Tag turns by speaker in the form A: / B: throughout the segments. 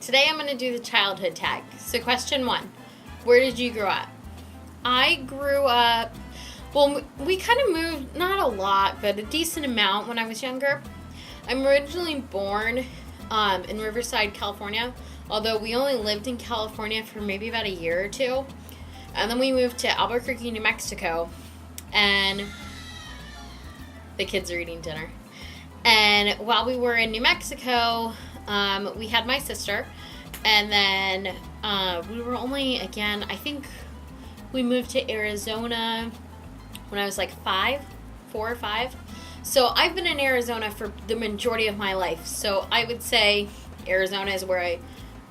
A: Today I'm going to do the childhood tag. So question 1, where did you grow up? I grew up, well, we kind of moved, not a lot, but a decent amount when I was younger. I'm originally born in Riverside, California, although we only lived in California for maybe about a year or two. And then we moved to Albuquerque, New Mexico, and the kids are eating dinner. And while we were in New Mexico, we had my sister, and then we were only, again, I think we moved to Arizona when I was like 4 or 5. So I've been in Arizona for the majority of my life. So I would say Arizona is where I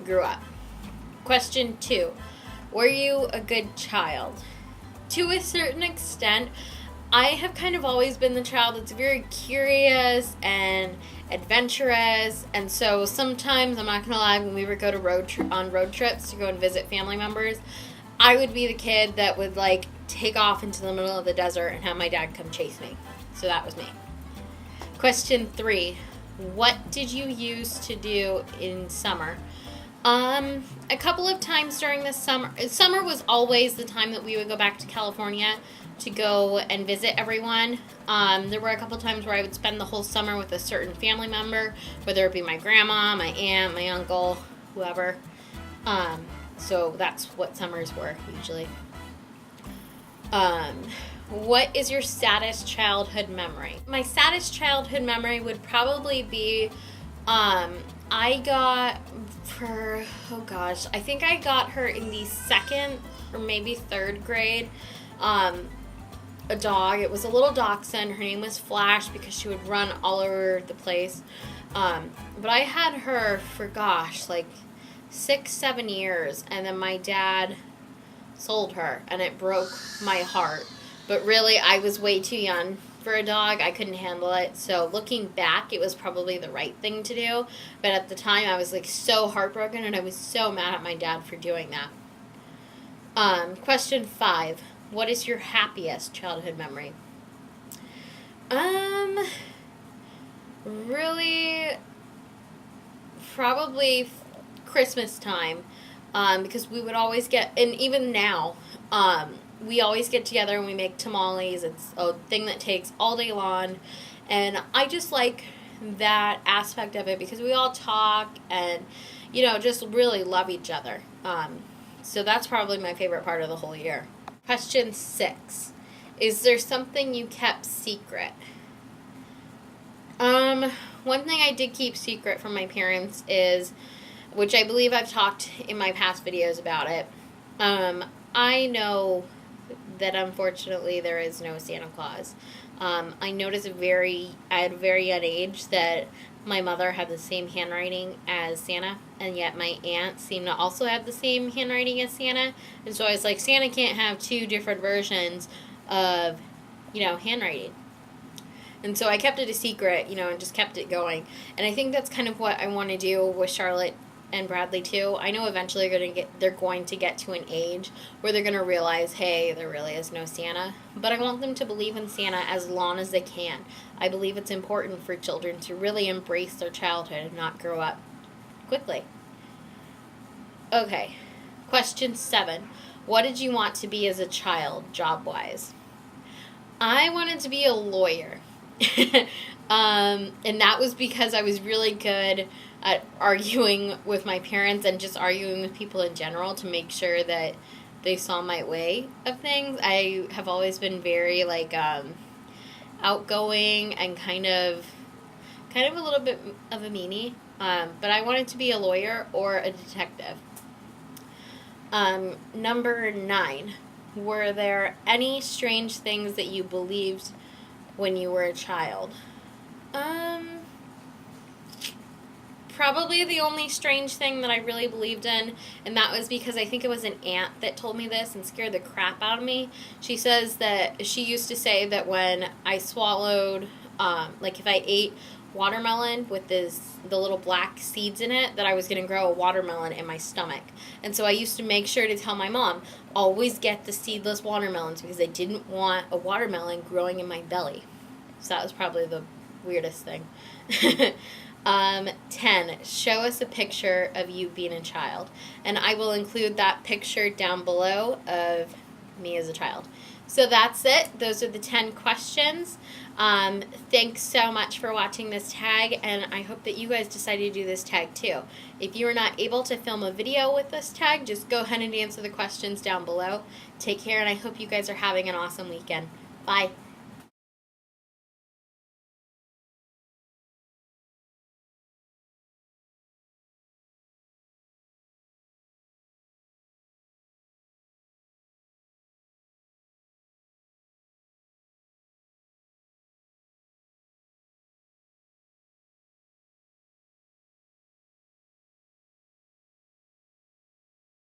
A: grew up. Question 2, were you a good child? To a certain extent, I have kind of always been the child that's very curious and adventurous, and so sometimes, I'm not going to lie, when we would go to on road trips to go and visit family members, I would be the kid that would like take off into the middle of the desert and have my dad come chase me. So that was me. Question 3, what did you used to do in summer? A couple of times during the summer was always the time that we would go back to California to go and visit everyone. There were a couple times where I would spend the whole summer with a certain family member, whether it be my grandma, my aunt, my uncle, whoever. So that's what summers were usually. What is your saddest childhood memory? My saddest childhood memory would probably be, I got I think I got her in the 2nd or maybe 3rd grade, a dog. It was a little dachshund. Her name was Flash because she would run all over the place. But I had her for, like 6-7 years, and then my dad sold her, and it broke my heart. But really, I was way too young for a dog. I couldn't handle it. So looking back, it was probably the right thing to do. But at the time, I was like so heartbroken, and I was so mad at my dad for doing that. Question 5. What is your happiest childhood memory? Really, probably Christmas time, because we would always get, and even now, we always get together and we make tamales. It's a thing that takes all day long, and I just like that aspect of it because we all talk and, just really love each other. So that's probably my favorite part of the whole year. Question 6. Is there something you kept secret? One thing I did keep secret from my parents is, which I believe I've talked in my past videos about it, I know that unfortunately there is no Santa Claus. I noticed at a very young age that my mother had the same handwriting as Santa, and yet my aunt seemed to also have the same handwriting as Santa. And so I was like, Santa can't have 2 different versions of, handwriting. And so I kept it a secret, and just kept it going. And I think that's kind of what I want to do with Charlotte and Bradley too. I know eventually they're going to get to an age where they're going to realize, hey, there really is no Santa. But I want them to believe in Santa as long as they can. I believe it's important for children to really embrace their childhood and not grow up quickly. Okay, question 7. What did you want to be as a child, job-wise? I wanted to be a lawyer. And that was because I was really good at arguing with my parents and just arguing with people in general to make sure that they saw my way of things. I have always been very outgoing and kind of a little bit of a meanie. But I wanted to be a lawyer or a detective. Number 9. Were there any strange things that you believed when you were a child? Probably the only strange thing that I really believed in, and that was because I think it was an aunt that told me this and scared the crap out of me. She says that she used to say that when I swallowed, if I ate watermelon with the little black seeds in it, that I was going to grow a watermelon in my stomach. And so I used to make sure to tell my mom, always get the seedless watermelons because I didn't want a watermelon growing in my belly. So that was probably the weirdest thing. 10, show us a picture of you being a child. And I will include that picture down below of me as a child. So that's it. Those are the 10 questions. Thanks so much for watching this tag, and I hope that you guys decide to do this tag too. If you are not able to film a video with this tag, just go ahead and answer the questions down below. Take care, and I hope you guys are having an awesome weekend. Bye.